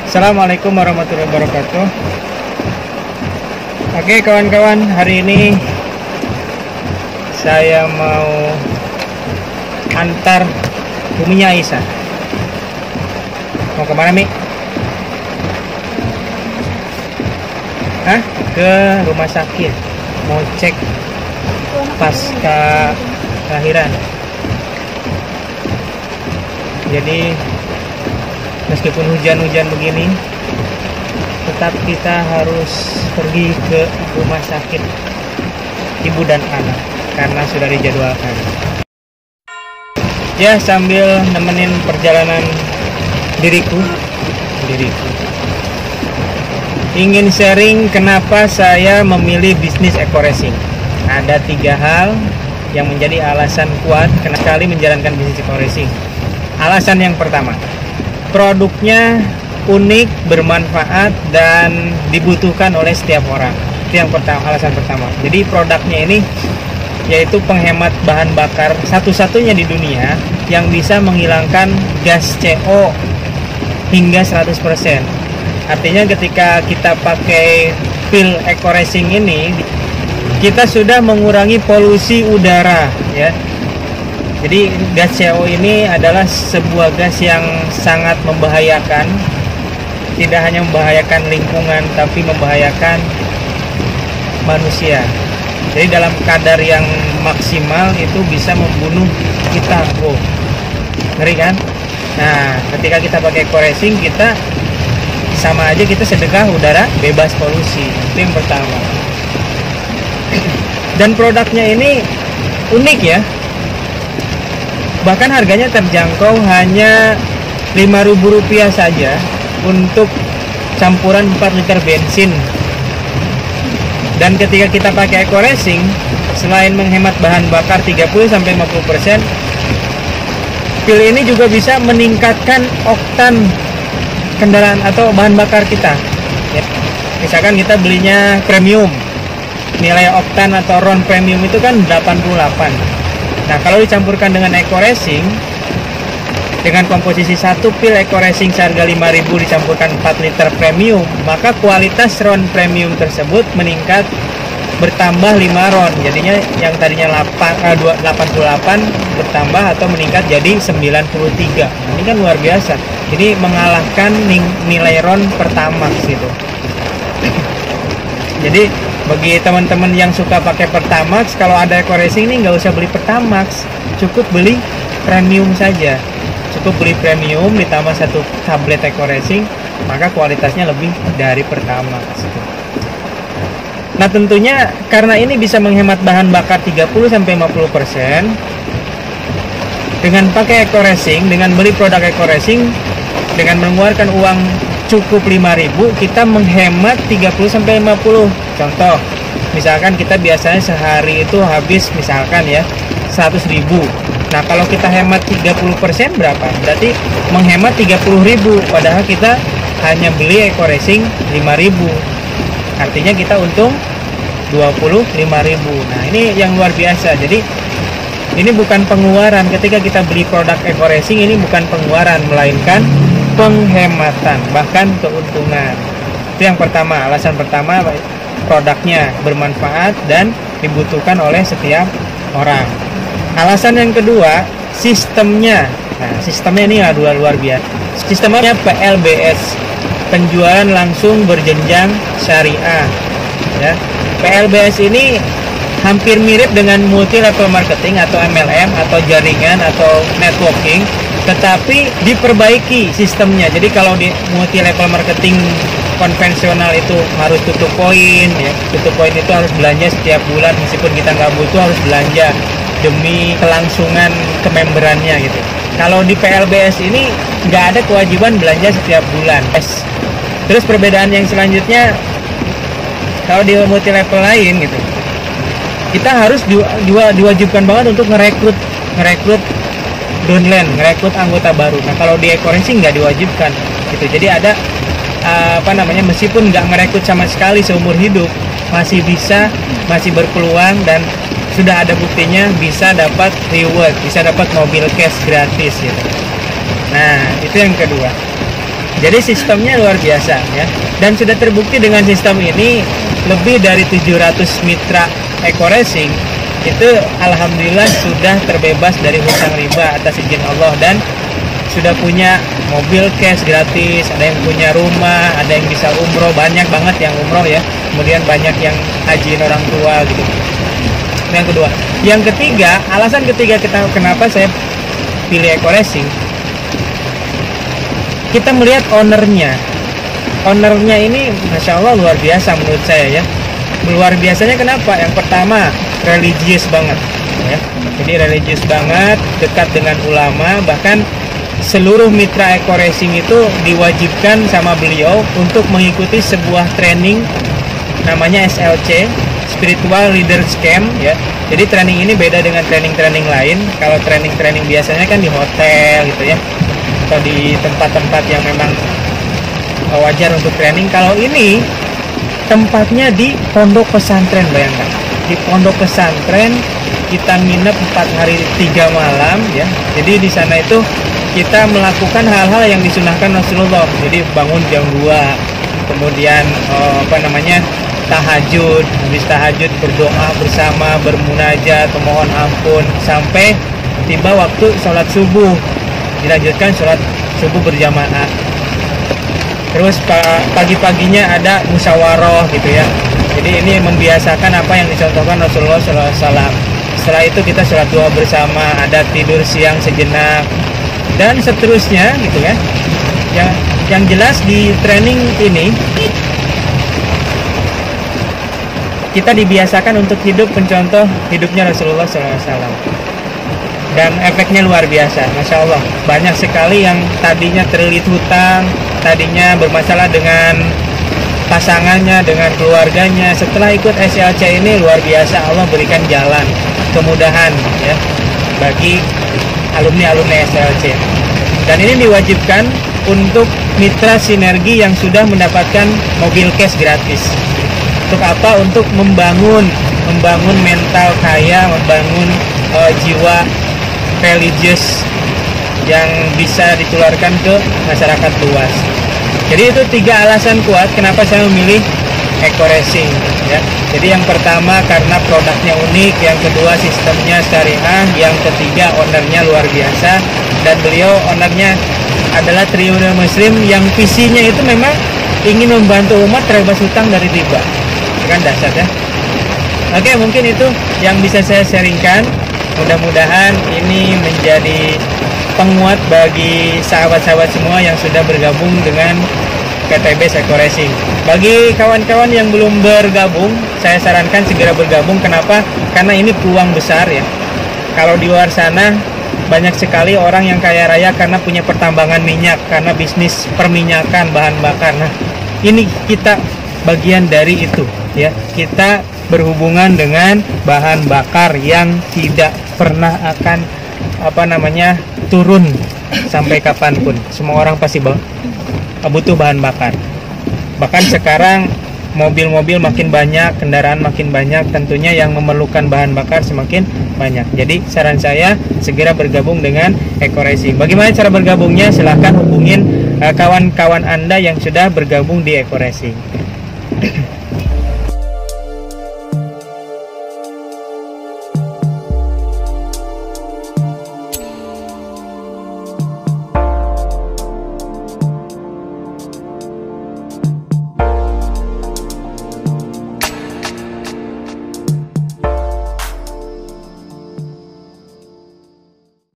Assalamualaikum warahmatullahi wabarakatuh. Oke kawan-kawan, hari ini saya mau antar buminya Aisyah. Mau kemana, Mi? Hah? Ke rumah sakit. Mau cek pasca kelahiran. Jadi meskipun hujan-hujan begini, tetap kita harus pergi ke rumah sakit ibu dan anak karena sudah dijadwalkan. Ya, sambil nemenin perjalanan diriku. Ingin sharing kenapa saya memilih bisnis eco racing. Ada 3 hal yang menjadi alasan kuat kenapa sekali menjalankan bisnis eco racing. Alasan yang pertama, produknya unik, bermanfaat, dan dibutuhkan oleh setiap orang. Itu yang pertama, alasan pertama. Jadi produknya ini yaitu penghemat bahan bakar satu-satunya di dunia yang bisa menghilangkan gas CO hingga 100%. Artinya ketika kita pakai pil eco racing ini, kita sudah mengurangi polusi udara, ya. Jadi gas CO ini adalah sebuah gas yang sangat membahayakan. Tidak hanya membahayakan lingkungan, tapi membahayakan manusia. Jadi dalam kadar yang maksimal itu bisa membunuh kita. Oh, ngeri kan? Nah, ketika kita pakai eco racing, kita sama aja kita sedekah udara bebas polusi. Itu yang pertama. Dan produknya ini unik ya. Bahkan harganya terjangkau, hanya Rp5.000 saja untuk campuran 4 liter bensin. Dan ketika kita pakai eco racing, selain menghemat bahan bakar 30-50%, pil ini juga bisa meningkatkan oktan kendaraan atau bahan bakar kita. Ya. Misalkan kita belinya premium, nilai oktan atau RON premium itu kan 88. Nah, kalau dicampurkan dengan eco racing, dengan komposisi 1 pil eco racing seharga Rp5.000 dicampurkan 4 liter premium, maka kualitas RON premium tersebut meningkat bertambah 5 RON. Jadinya yang tadinya 88 bertambah atau meningkat jadi 93. Nah, ini kan luar biasa. Jadi mengalahkan nilai RON Pertamax gitu. Jadi bagi teman-teman yang suka pakai Pertamax, kalau ada eco racing ini nggak usah beli Pertamax, cukup beli premium saja. Cukup beli premium ditambah 1 tablet eco racing, maka kualitasnya lebih dari Pertamax. Nah, tentunya karena ini bisa menghemat bahan bakar 30-50%, dengan pakai eco racing, dengan beli produk eco racing, dengan mengeluarkan uang cukup Rp5.000, kita menghemat 30-50. Contoh, misalkan kita biasanya sehari itu habis misalkan ya 100.000. Nah, kalau kita hemat 30% berapa? Berarti menghemat 30.000, padahal kita hanya beli eco racing 5.000. Artinya kita untung 25.000. Nah, ini yang luar biasa. Jadi ini bukan pengeluaran. Ketika kita beli produk eco racing, ini bukan pengeluaran, melainkan penghematan, bahkan keuntungan. Itu yang pertama, alasan pertama, produknya bermanfaat dan dibutuhkan oleh setiap orang. Alasan yang kedua, sistemnya. Nah, sistemnya ini luar biasa. Sistemnya PLBS, penjualan langsung berjenjang syariah. Ya, PLBS ini hampir mirip dengan multi level marketing atau MLM atau jaringan atau networking, tetapi diperbaiki sistemnya. Jadi kalau di multi level marketing konvensional itu harus tutup poin, ya. Tutup poin itu harus belanja setiap bulan, meskipun kita nggak butuh harus belanja demi kelangsungan kememberannya gitu. Kalau di PLBS ini nggak ada kewajiban belanja setiap bulan. Terus perbedaan yang selanjutnya, kalau di multi level lain gitu, kita harus diwajibkan banget untuk ngerekrut downline, ngerekrut anggota baru. Nah kalau di Eco Racing nggak diwajibkan gitu. Jadi ada meskipun nggak ngerekrut sama sekali seumur hidup, masih berpeluang dan sudah ada buktinya bisa dapat reward, bisa dapat mobil cash gratis gitu. Nah itu yang kedua. Jadi sistemnya luar biasa ya, dan sudah terbukti dengan sistem ini lebih dari 700 mitra Eco Racing itu alhamdulillah sudah terbebas dari hutang riba atas izin Allah, dan sudah punya mobil cash gratis, ada yang punya rumah, ada yang bisa umroh, banyak banget yang umroh ya, kemudian banyak yang hajiin orang tua gitu. Yang kedua, yang ketiga, alasan ketiga kenapa saya pilih Eco Racing, kita melihat ownernya ini Masya Allah luar biasa menurut saya ya. Luar biasanya kenapa? Yang pertama, religius banget ya. Jadi religius banget, dekat dengan ulama, bahkan seluruh mitra Eco Racing itu diwajibkan sama beliau untuk mengikuti sebuah training namanya SLC, Spiritual Leaders Camp ya. Jadi training ini beda dengan training-training lain. Kalau training-training biasanya kan di hotel gitu ya, atau di tempat-tempat yang memang wajar untuk training. Kalau ini tempatnya di pondok pesantren, bayangkan. Di pondok pesantren kita nginep 4 hari 3 malam ya. Jadi di sana itu kita melakukan hal-hal yang disunahkan Rasulullah. Jadi bangun jam 2, kemudian tahajud, habis tahajud berdoa bersama, bermunajat, memohon ampun sampai tiba waktu sholat subuh, dilanjutkan sholat subuh berjamaah. Terus pagi-paginya ada musyawarah gitu ya. Jadi ini membiasakan apa yang dicontohkan Rasulullah SAW. Setelah itu kita sholat duha bersama, ada tidur siang sejenak, dan seterusnya gitu kan. Yang jelas di training ini kita dibiasakan untuk hidup mencontoh hidupnya Rasulullah SAW. Dan efeknya luar biasa, Masya Allah. Banyak sekali yang tadinya terlilit hutang, tadinya bermasalah dengan pasangannya, dengan keluarganya. Setelah ikut SLC ini luar biasa, Allah berikan jalan, kemudahan ya bagi alumni SLC. Dan ini diwajibkan untuk mitra sinergi yang sudah mendapatkan mobil cash gratis. Untuk apa? Untuk membangun mental kaya, membangun jiwa religius yang bisa ditularkan ke masyarakat luas. Jadi itu 3 alasan kuat kenapa saya memilih Eco Racing ya. Jadi yang pertama karena produknya unik, yang kedua sistemnya syariah, yang ketiga ownernya luar biasa, dan beliau ownernya adalah triliuner muslim yang visinya itu memang ingin membantu umat terbebas hutang dari riba. Kan dasar ya. Oke, mungkin itu yang bisa saya sharingkan. Mudah-mudahan ini menjadi penguat bagi sahabat-sahabat semua yang sudah bergabung dengan KTB Eco Racing. Bagi kawan-kawan yang belum bergabung, saya sarankan segera bergabung. Kenapa? Karena ini peluang besar ya. Kalau di luar sana banyak sekali orang yang kaya raya karena punya pertambangan minyak, karena bisnis perminyakan, bahan bakar. Nah, ini kita bagian dari itu ya. Kita berhubungan dengan bahan bakar yang tidak pernah akan turun sampai kapanpun. Semua orang pasti butuh bahan bakar. Bahkan sekarang mobil-mobil makin banyak, kendaraan makin banyak, tentunya yang memerlukan bahan bakar semakin banyak. Jadi saran saya segera bergabung dengan Eco Racing. Bagaimana cara bergabungnya? Silahkan hubungin kawan-kawan Anda yang sudah bergabung di Eco Racing.